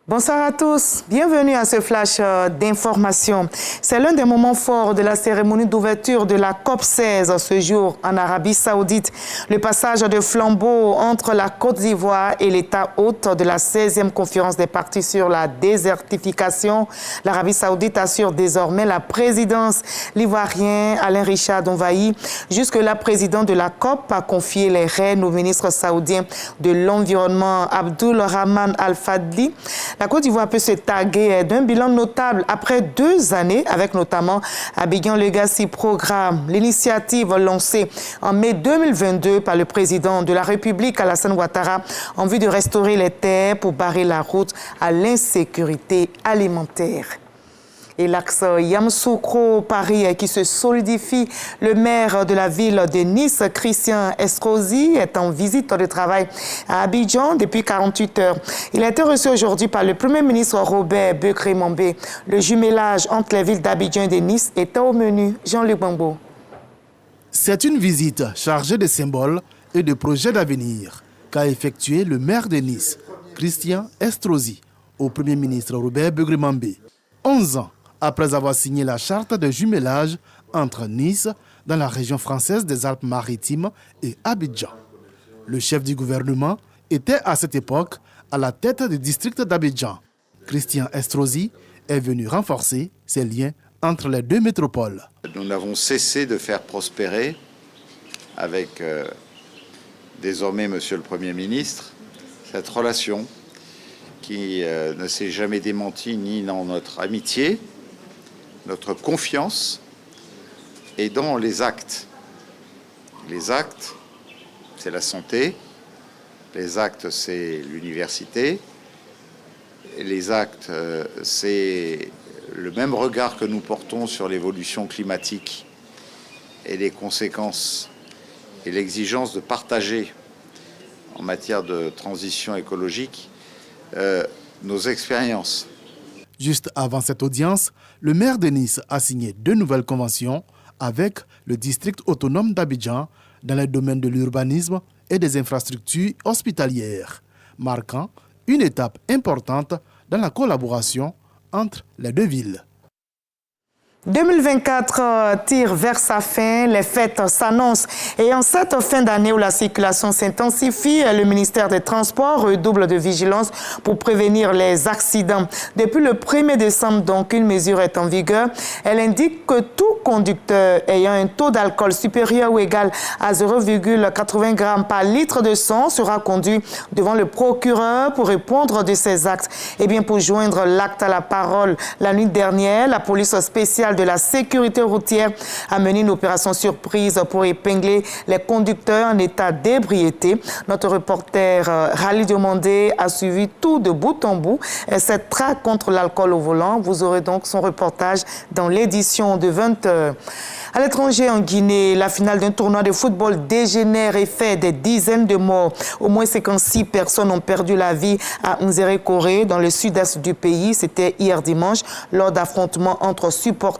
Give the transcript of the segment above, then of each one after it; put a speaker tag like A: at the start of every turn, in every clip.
A: Bonsoir à tous, bienvenue à ce flash d'information. C'est l'un des moments forts de la cérémonie d'ouverture de la COP16 ce jour en Arabie Saoudite. Le passage de flambeau entre la Côte d'Ivoire et l'État hôte de la 16e conférence des parties sur la désertification. L'Arabie Saoudite assure désormais la présidence. L'Ivoirien Alain Richard Donvaï, jusque-là président de la COP, a confié les rênes au ministre saoudien de l'Environnement Abdul Rahman Al-Fadli. La Côte d'Ivoire peut se targuer d'un bilan notable après 2 années, avec notamment Abidjan Legacy Programme, l'initiative lancée en mai 2022 par le président de la République, Alassane Ouattara, en vue de restaurer les terres pour barrer la route à l'insécurité alimentaire. Et l'axe Yamoussoukro-Paris qui se solidifie. Le maire de la ville de Nice, Christian Estrosi, est en visite de travail à Abidjan depuis 48 heures. Il a été reçu aujourd'hui par le Premier ministre Robert Beukri-Mambé. Le jumelage entre les villes d'Abidjan et de Nice était au menu. Jean-Luc Bambo.
B: C'est une visite chargée de symboles et de projets d'avenir qu'a effectué le maire de Nice, Christian Estrosi, au Premier ministre Robert Beukri-Mambé. 11 ans après avoir signé la charte de jumelage entre Nice, dans la région française des Alpes-Maritimes, et Abidjan. Le chef du gouvernement était à cette époque à la tête du district d'Abidjan. Christian Estrosi est venu renforcer ses liens entre les deux métropoles.
C: Nous n'avons cessé de faire prospérer avec désormais Monsieur le Premier ministre cette relation qui ne s'est jamais démentie ni dans notre amitié, notre confiance et dans les actes. Les actes, c'est la santé. Les actes, c'est l'université. Les actes, c'est le même regard que nous portons sur l'évolution climatique et les conséquences et l'exigence de partager en matière de transition écologique nos expériences.
B: Juste avant cette audience, le maire de Nice a signé 2 nouvelles conventions avec le district autonome d'Abidjan dans les domaines de l'urbanisme et des infrastructures hospitalières, marquant une étape importante dans la collaboration entre les 2 villes.
A: 2024 tire vers sa fin, les fêtes s'annoncent et en cette fin d'année où la circulation s'intensifie, le ministère des Transports redouble de vigilance pour prévenir les accidents. Depuis le 1er décembre, donc, une mesure est en vigueur. Elle indique que tout conducteur ayant un taux d'alcool supérieur ou égal à 0,80 g par litre de sang sera conduit devant le procureur pour répondre de ses actes. Et bien, pour joindre l'acte à la parole, la nuit dernière, la police spéciale de la sécurité routière a mené une opération surprise pour épingler les conducteurs en état d'ébriété. Notre reporter Rally Diomandé a suivi tout de bout en bout cette traque contre l'alcool au volant. Vous aurez donc son reportage dans l'édition de 20h. À l'étranger, en Guinée, la finale d'un tournoi de football dégénère et fait des dizaines de morts. Au moins 56 personnes ont perdu la vie à Nzérékoré, dans le sud-est du pays. C'était hier dimanche, lors d'affrontements entre supporters.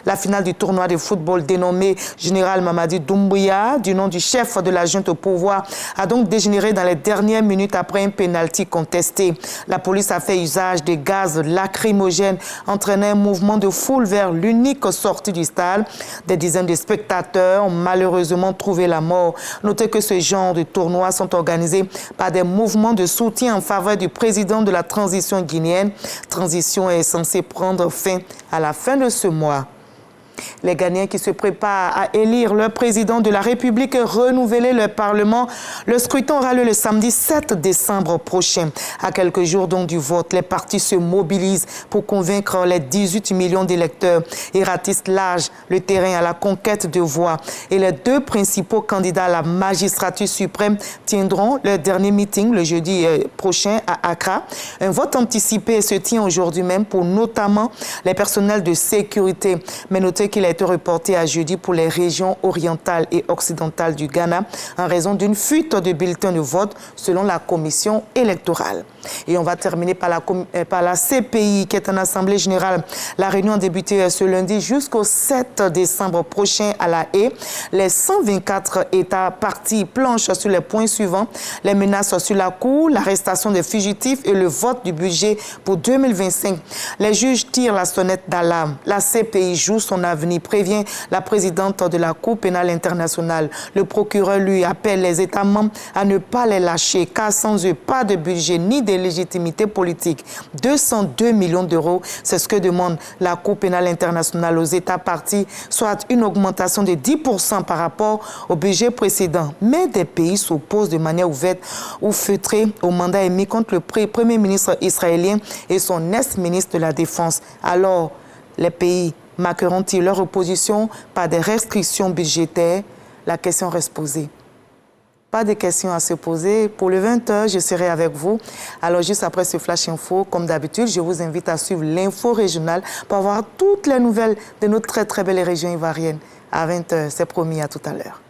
A: La finale du tournoi de football dénommé Général Mamadi Doumbouya, du nom du chef de la junte au pouvoir, a donc dégénéré dans les dernières minutes après un pénalty contesté. La police a fait usage de gaz lacrymogènes, entraînant un mouvement de foule vers l'unique sortie du stade. Des dizaines de spectateurs ont malheureusement trouvé la mort. Notez que ce genre de tournois sont organisés par des mouvements de soutien en faveur du président de la transition guinéenne. Transition est censée prendre fin à la fin de ce mois. Les Ghanéens qui se préparent à élire leur président de la République et renouveler leur Parlement. Le scrutin aura lieu le samedi 7 décembre prochain. À quelques jours donc du vote, les partis se mobilisent pour convaincre les 18 millions d'électeurs et ratissent large le terrain à la conquête de voix. Et les 2 principaux candidats à la magistrature suprême tiendront leur dernier meeting le jeudi prochain à Accra. Un vote anticipé se tient aujourd'hui même pour notamment les personnels de sécurité. Mais notez qu'il a été reporté à jeudi pour les régions orientales et occidentales du Ghana en raison d'une fuite de bulletins de vote selon la commission électorale. Et on va terminer par la CPI qui est en assemblée générale. La réunion a débuté ce lundi jusqu'au 7 décembre prochain à La Haye. Les 124 États partis planchent sur les points suivants: les menaces sur la Cour, l'arrestation des fugitifs et le vote du budget pour 2025. Les juges tirent la sonnette d'alarme. La CPI joue son avenir, prévient la présidente de la Cour pénale internationale. Le procureur lui appelle les États membres à ne pas les lâcher, car sans eux, pas de budget ni de légitimité politique. 202 millions d'euros, c'est ce que demande la Cour pénale internationale aux États partis, soit une augmentation de 10% par rapport au budget précédent. Mais des pays s'opposent de manière ouverte ou feutrée au mandat émis contre le Premier ministre israélien et son ex-ministre de la Défense. Alors, les pays marqueront-ils leur opposition par des restrictions budgétaires? La question reste posée. Pas de questions à se poser. Pour le 20h, je serai avec vous. Alors, juste après ce Flash Info, comme d'habitude, je vous invite à suivre l'info régionale pour avoir toutes les nouvelles de notre très belle région ivoirienne. À 20h, c'est promis, à tout à l'heure.